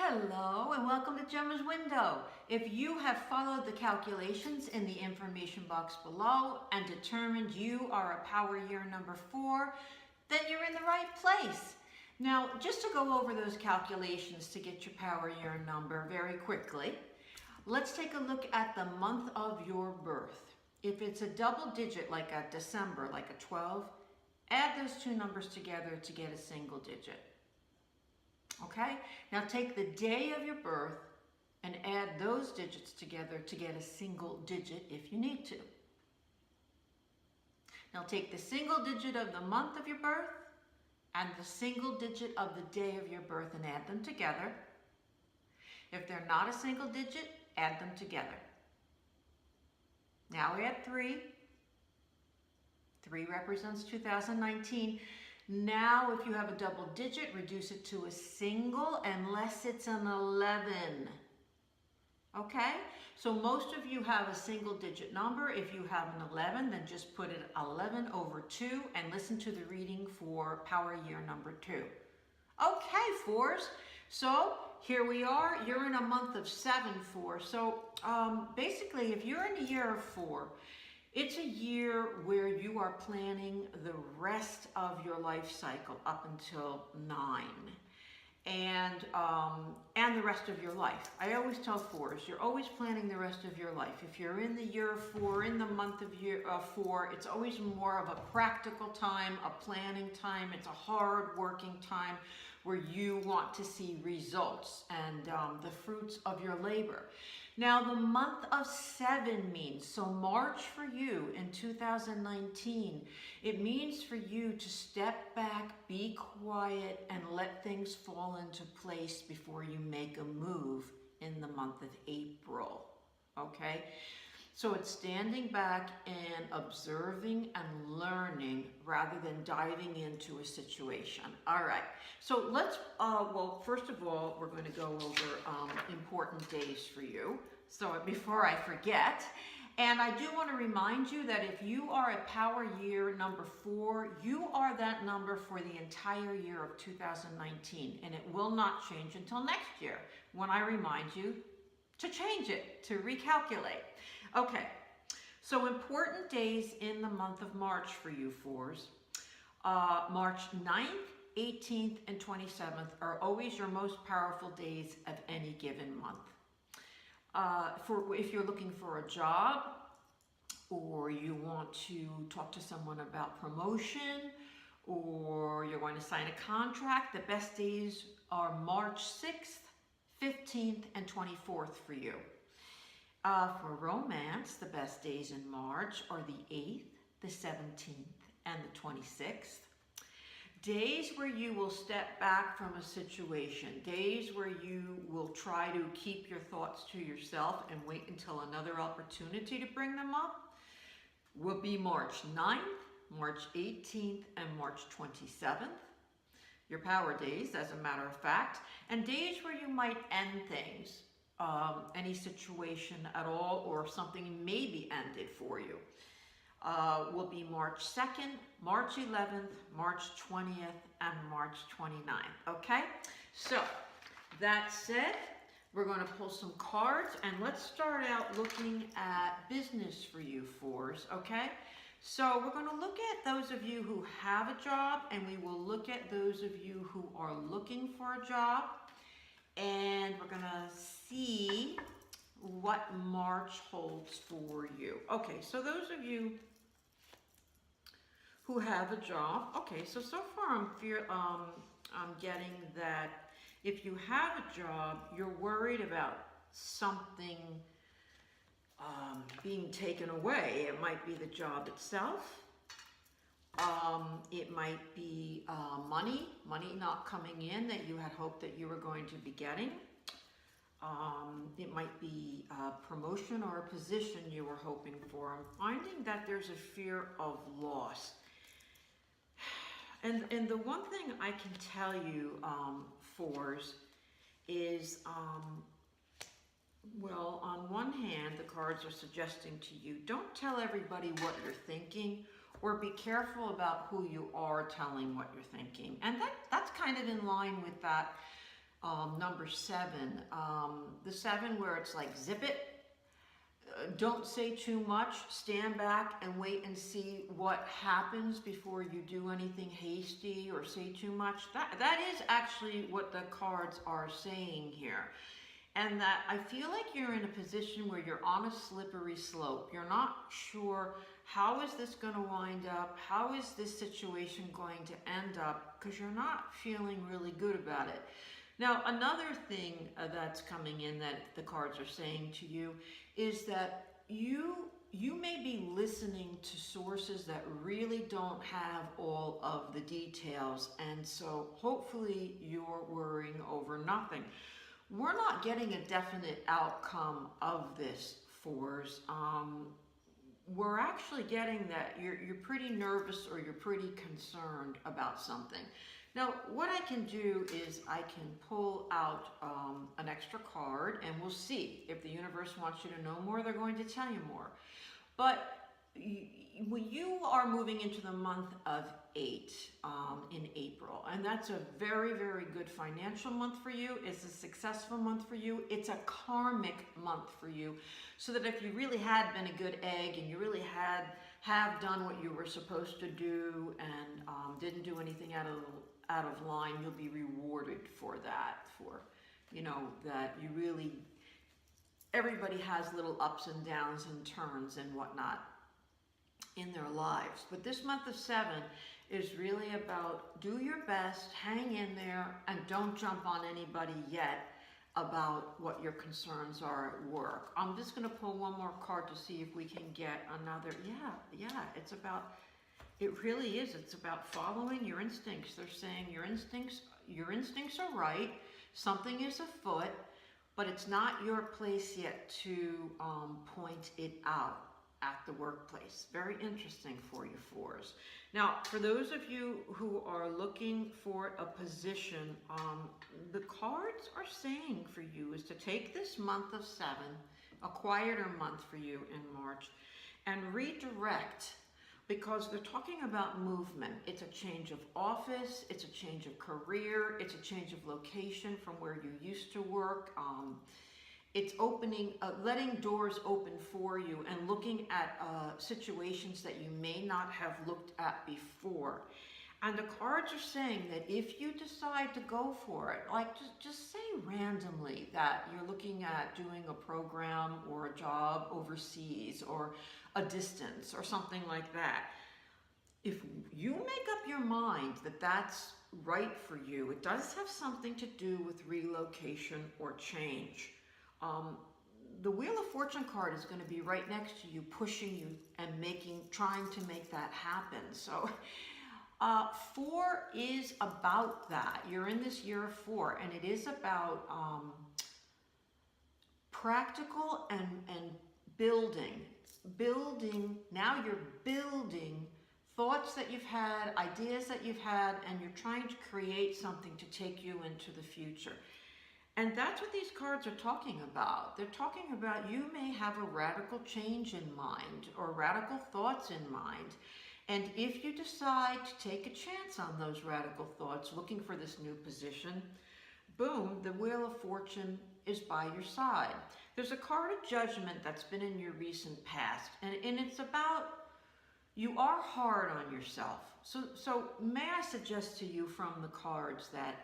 Hello and welcome to Gemma's Window. If you have followed the calculations in the information box below and determined you are a power year number 4, then you're in the right place. Now, just to go over those calculations to get your power year number very quickly, let's take a look at the month of your birth. If it's a double digit like a December, like a 12, add those two numbers together to get a single digit. Okay, now take the day of your birth and add those digits together to get a single digit if you need to. Now take the single digit of the month of your birth and the single digit of the day of your birth and add them together. If they're not a single digit, add them together. Now add 3. 3 represents 2019. Now, if you have a double digit, reduce it to a single unless it's an 11. Okay? So most of you have a single digit number. If you have an 11, then just put it 11 over 2 and listen to the reading for power year number 2. Okay, 4s. So here we are. You're in a month of 7-4. So basically, if you're in a year of 4, it's a year where you are planning the rest of your life cycle up until 9 and the rest of your life. I always tell 4s, you're always planning the rest of your life. If you're in the year of 4, in the month of year 4, it's always more of a practical time, a planning time. It's a hard working time where you want to see results and the fruits of your labor. Now, the month of 7 means, so March for you in 2019, it means for you to step back, be quiet, and let things fall into place before you make a move in the month of April, okay? So it's standing back and observing and learning rather than diving into a situation. All right, so let's, well, first of all, we're going to go over important days for you. So before I forget, and I do want to remind you that if you are a power year number 4, you are that number for the entire year of 2019, and it will not change until next year when I remind you to change it, to recalculate. Okay, so important days in the month of March for you 4s. March 9th, 18th, and 27th are always your most powerful days of any given month. If you're looking for a job or you want to talk to someone about promotion or you're going to sign a contract, the best days are March 6th, 15th, and 24th for you. For romance, the best days in March are the 8th, the 17th, and the 26th. Days where you will step back from a situation, days where you will try to keep your thoughts to yourself and wait until another opportunity to bring them up, will be March 9th, March 18th, and March 27th. Your power days, as a matter of fact, and days where you might end things. Any situation at all or something may be ended for you will be March 2nd, March 11th, March 20th, and March 29th, okay? So, that said, we're going to pull some cards, and let's start out looking at business for you 4s, okay? So, we're going to look at those of you who have a job, and we will look at those of you who are looking for a job. And we're gonna see what March holds for you. Okay, so those of you who have a job, okay, so far I'm getting that if you have a job, you're worried about something being taken away. It might be the job itself. It might be money not coming in that you had hoped that you were going to be getting. It might be a promotion or a position you were hoping for. I'm finding that there's a fear of loss. And the one thing I can tell you, 4s, is, well, on one hand, the cards are suggesting to you, don't tell everybody what you're thinking, or be careful about who you are telling what you're thinking. And that's kind of in line with that Number 7, the 7 where it's like zip it. Don't say too much. Stand back and wait and see what happens before you do anything hasty or say too much. That is actually what the cards are saying here. And that I feel like you're in a position where you're on a slippery slope. You're not sure, how is this going to wind up? How is this situation going to end up? Because you're not feeling really good about it. Now, another thing that's coming in that the cards are saying to you is that you may be listening to sources that really don't have all of the details, and so hopefully you're worrying over nothing. We're not getting a definite outcome of this, fours. We're actually getting that you're pretty nervous or you're pretty concerned about something. Now, what I can do is I can pull out an extra card, and we'll see. If the universe wants you to know more, they're going to tell you more. But you are moving into the month of 8 in April, and that's a very, very good financial month for you. It's a successful month for you. It's a karmic month for you, so that if you really had been a good egg and you really have done what you were supposed to do and didn't do anything out of line, you'll be rewarded for that, for, you know, that you really, everybody has little ups and downs and turns and whatnot in their lives. But this month of 7 is really about do your best, hang in there, and don't jump on anybody yet about what your concerns are at work. I'm just going to pull one more card to see if we can get another. Yeah, it's about, it really is. It's about following your instincts. They're saying your instincts are right. Something is afoot, but it's not your place yet to point it out at the workplace. Very interesting for you, fours. Now, for those of you who are looking for a position, the cards are saying for you is to take this month of 7, a quieter month for you in March, and redirect, because they're talking about movement. It's a change of office, it's a change of career, it's a change of location from where you used to work. It's opening, letting doors open for you and looking at situations that you may not have looked at before. And the cards are saying that if you decide to go for it, like just say randomly that you're looking at doing a program or a job overseas or a distance or something like that. If you make up your mind that that's right for you, it does have something to do with relocation or change. The Wheel of Fortune card is going to be right next to you, pushing you and trying to make that happen. So 4 is about that. You're in this year of 4, and it is about practical and building. Now you're building thoughts that you've had, ideas that you've had, and you're trying to create something to take you into the future. And that's what these cards are talking about. They're talking about you may have a radical change in mind or radical thoughts in mind. And if you decide to take a chance on those radical thoughts, looking for this new position, boom, the Wheel of Fortune is by your side. There's a card of judgment that's been in your recent past, and it's about you are hard on yourself. So may I suggest to you from the cards that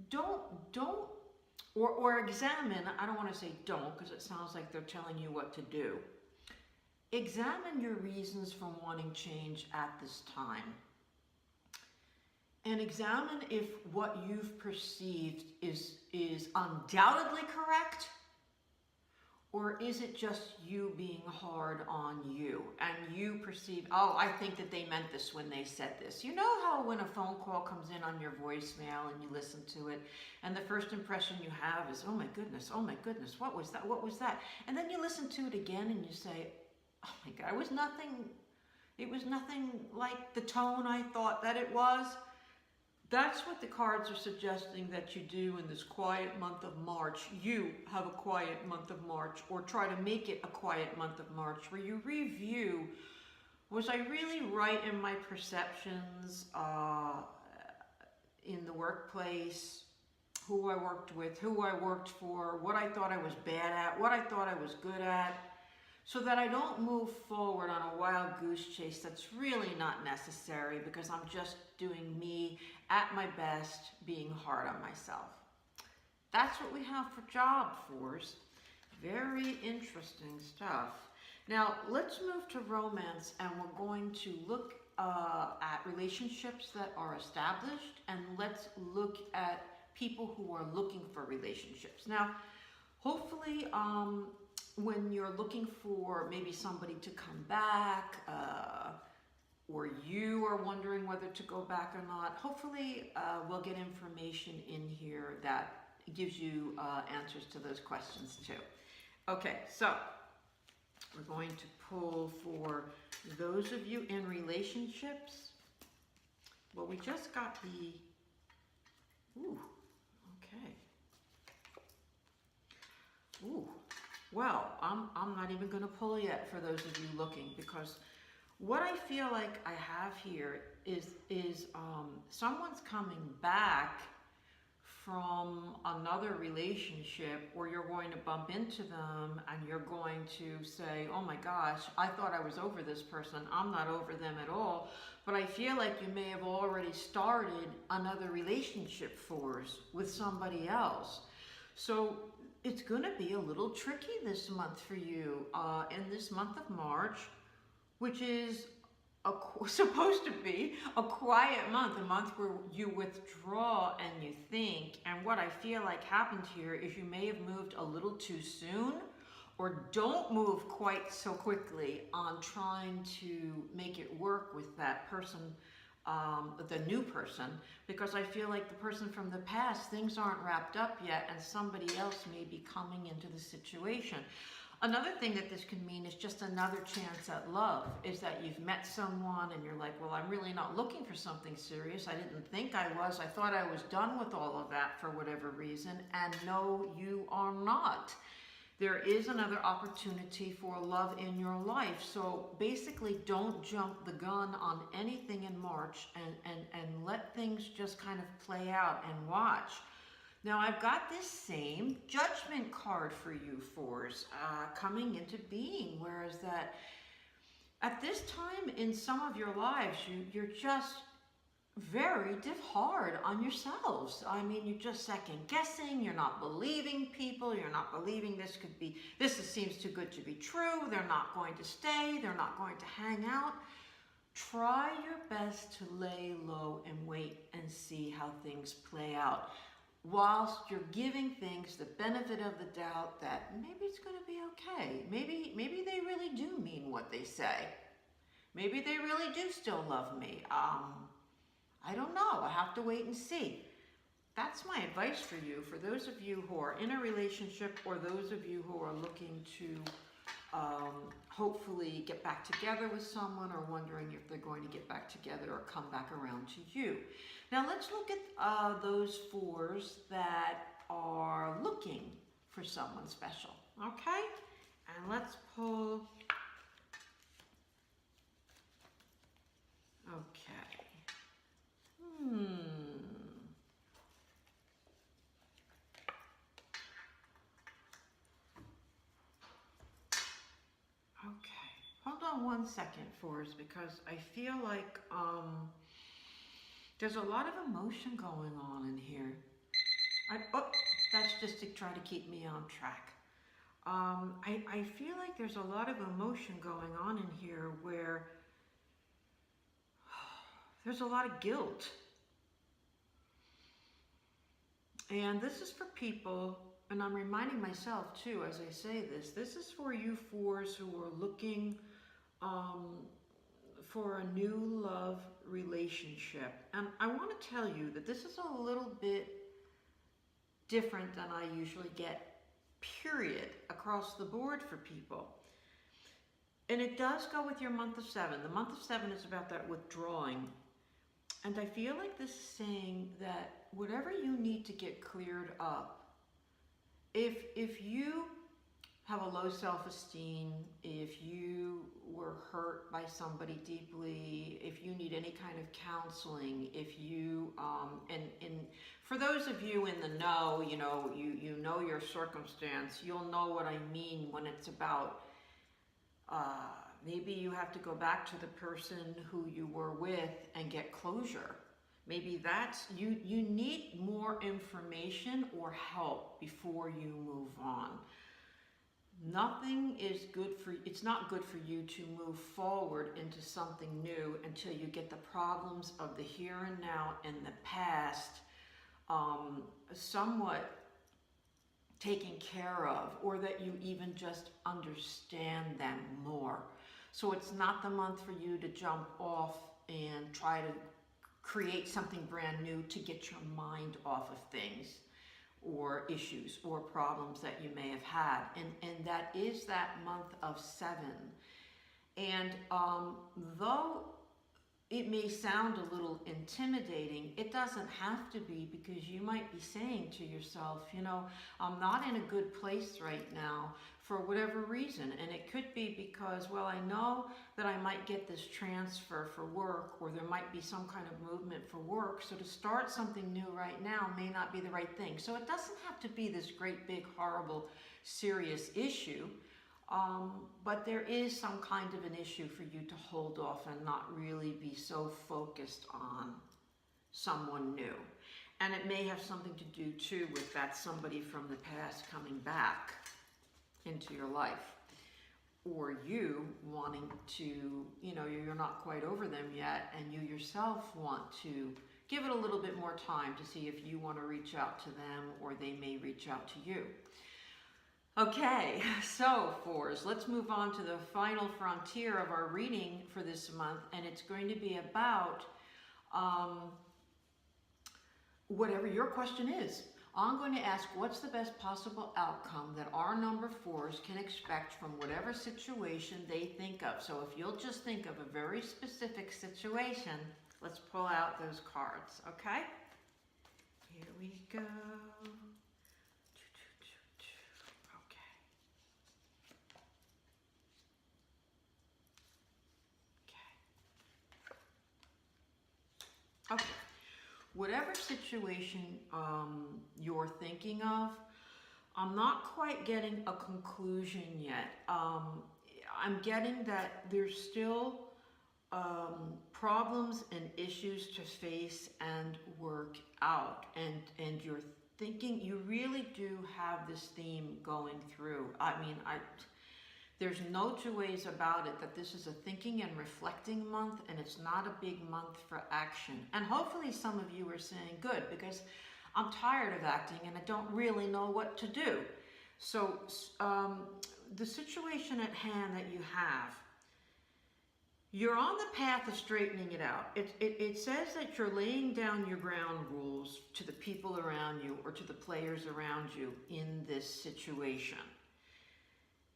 don't or examine, I don't want to say don't because it sounds like they're telling you what to do. Examine your reasons for wanting change at this time. And examine if what you've perceived is undoubtedly correct, or is it just you being hard on you and you perceive, oh, I think that they meant this when they said this. You know how when a phone call comes in on your voicemail and you listen to it and the first impression you have is, oh my goodness, what was that? And then you listen to it again and you say, oh my God, it was nothing like the tone I thought that it was. That's what the cards are suggesting that you do in this quiet month of March. You have a quiet month of March, or try to make it a quiet month of March, where you review, was I really right in my perceptions in the workplace? who I worked with, who I worked for, what I thought I was bad at, what I thought I was good at, so that I don't move forward on a wild goose chase that's really not necessary because I'm just doing me at my best, being hard on myself. That's what we have for job fours. Very interesting stuff. Now, let's move to romance, and we're going to look at relationships that are established, and let's look at people who are looking for relationships. Now, hopefully, when you're looking for maybe somebody to come back, or you are wondering whether to go back or not, hopefully we'll get information in here that gives you answers to those questions too. Okay, so we're going to pull for those of you in relationships. Well, we just got the, ooh, okay. Ooh, well, I'm not even going to pull yet for those of you looking, because what I feel like I have here is someone's coming back from another relationship, or you're going to bump into them and you're going to say, oh my gosh, I thought I was over this person. I'm not over them at all. But I feel like you may have already started another relationship with somebody else. So it's going to be a little tricky this month for you, in this month of March, which is supposed to be a quiet month, a month where you withdraw and you think. And what I feel like happened here is you may have moved a little too soon, or don't move quite so quickly on trying to make it work with that person, the new person, because I feel like the person from the past, things aren't wrapped up yet, and somebody else may be coming into the situation. Another thing that this can mean is just another chance at love, is that you've met someone and you're like, well, I'm really not looking for something serious. I didn't think I was. I thought I was done with all of that for whatever reason. And no, you are not. There is another opportunity for love in your life. So basically, don't jump the gun on anything in March, and let things just kind of play out and watch. Now, I've got this same judgment card for you fours coming into being, whereas that at this time in some of your lives, you're just very hard on yourselves. I mean, you're just second guessing, you're not believing people, you're not believing this seems too good to be true, they're not going to stay, they're not going to hang out. Try your best to lay low and wait and see how things play out, whilst you're giving things the benefit of the doubt that maybe it's going to be okay. Maybe they really do mean what they say. Maybe they really do still love me. I don't know. I have to wait and see. That's my advice for you, for those of you who are in a relationship, or those of you who are looking to hopefully get back together with someone, or wondering if they're going to get back together or come back around to you. Now let's look at those fours that are looking for someone special, okay? And let's pull, okay. Okay, hold on one second, fours, because I feel like there's a lot of emotion going on in here. That's just to try to keep me on track. I feel like there's a lot of emotion going on in here where there's a lot of guilt. And this is for people, and I'm reminding myself too as I say this is for you fours who are looking for a new love relationship. And I want to tell you that this is a little bit different than I usually get, period, across the board for people. And it does go with your month of 7. The month of 7 is about that withdrawing. And I feel like this is saying that whatever you need to get cleared up, if you have a low self-esteem, if you were hurt by somebody deeply, if you need any kind of counseling, if you, and for those of you in the know, you know your circumstance, you'll know what I mean when it's about, maybe you have to go back to the person who you were with and get closure. Maybe that's, you need more information or help before you move on. Nothing is good for, it's not good for you to move forward into something new until you get the problems of the here and now and the past somewhat taken care of, or that you even just understand them more. So it's not the month for you to jump off and try to create something brand new to get your mind off of things or issues or problems that you may have had. And that is that month of 7. And though it may sound a little intimidating, it doesn't have to be, because you might be saying to yourself, I'm not in a good place right now for whatever reason. And it could be because, well, I know that I might get this transfer for work, or there might be some kind of movement for work. So to start something new right now may not be the right thing. So it doesn't have to be this great, big, horrible, serious issue. But there is some kind of an issue for you to hold off and not really be so focused on someone new. And it may have something to do too with that somebody from the past coming back into your life, or you wanting to, you're not quite over them yet, and you yourself want to give it a little bit more time to see if you want to reach out to them, or they may reach out to you. Okay, so 4s, let's move on to the final frontier of our reading for this month, and it's going to be about whatever your question is. I'm going to ask, what's the best possible outcome that our number 4s can expect from whatever situation they think of? So if you'll just think of a very specific situation, let's pull out those cards, okay? Here we go. Okay, whatever situation you're thinking of, I'm not quite getting a conclusion yet. I'm getting that there's still problems and issues to face and work out. And you're thinking, you really do have this theme going through. There's no two ways about it that this is a thinking and reflecting month, and it's not a big month for action. And hopefully some of you are saying, good, because I'm tired of acting and I don't really know what to do. So the situation at hand that you have, you're on the path of straightening it out. It says that you're laying down your ground rules to the people around you, or to the players around you in this situation.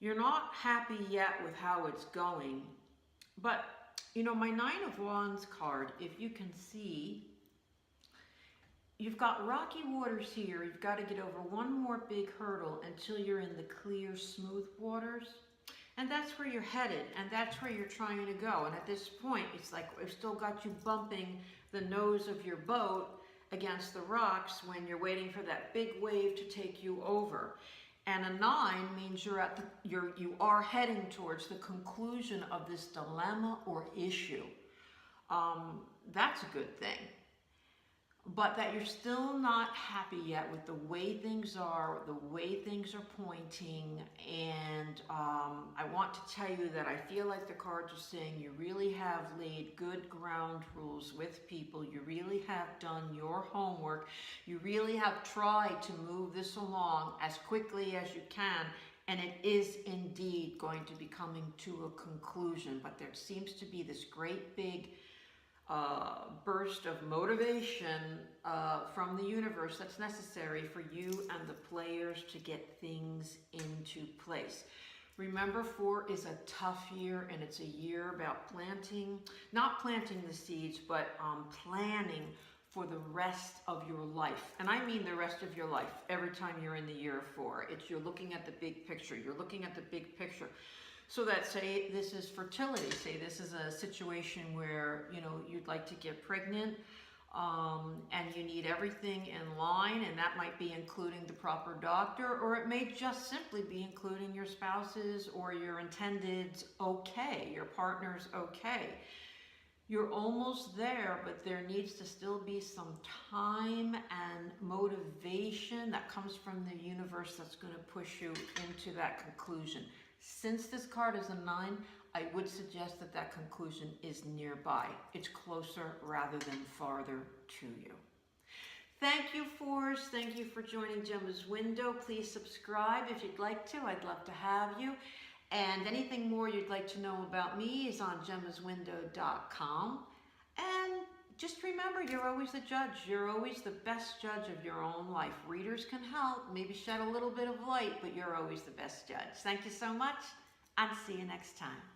You're not happy yet with how it's going, but my 9 of Wands card, if you can see, you've got rocky waters here. You've got to get over one more big hurdle until you're in the clear, smooth waters. And that's where you're headed, and that's where you're trying to go. And at this point, it's like we've still got you bumping the nose of your boat against the rocks when you're waiting for that big wave to take you over. And a 9 means you are heading towards the conclusion of this dilemma or issue. That's a good thing. But that you're still not happy yet with the way things are, the way things are pointing. And I want to tell you that I feel like the cards are saying you really have laid good ground rules with people. You really have done your homework. You really have tried to move this along as quickly as you can. And it is indeed going to be coming to a conclusion. But there seems to be this great big burst of motivation from the universe that's necessary for you and the players to get things into place. Remember, 4 is a tough year, and it's a year about planting, not planting the seeds, but planning for the rest of your life. And I mean the rest of your life. Every time you're in the year 4, you're looking at the big picture. You're looking at the big picture. So that, say this is fertility, say this is a situation where, you know, you'd like to get pregnant, and you need everything in line, and that might be including the proper doctor, or it may just simply be including your spouse's or your intended's okay, your partner's okay. You're almost there, but there needs to still be some time and motivation that comes from the universe that's going to push you into that conclusion. Since this card is a 9, I would suggest that that conclusion is nearby. It's closer rather than farther to you. Thank you, Force. Thank you for joining Gemma's Window. Please subscribe if you'd like to. I'd love to have you. And anything more you'd like to know about me is on gemmaswindow.com. And just remember, you're always the judge. You're always the best judge of your own life. Readers can help, maybe shed a little bit of light, but you're always the best judge. Thank you so much, and see you next time.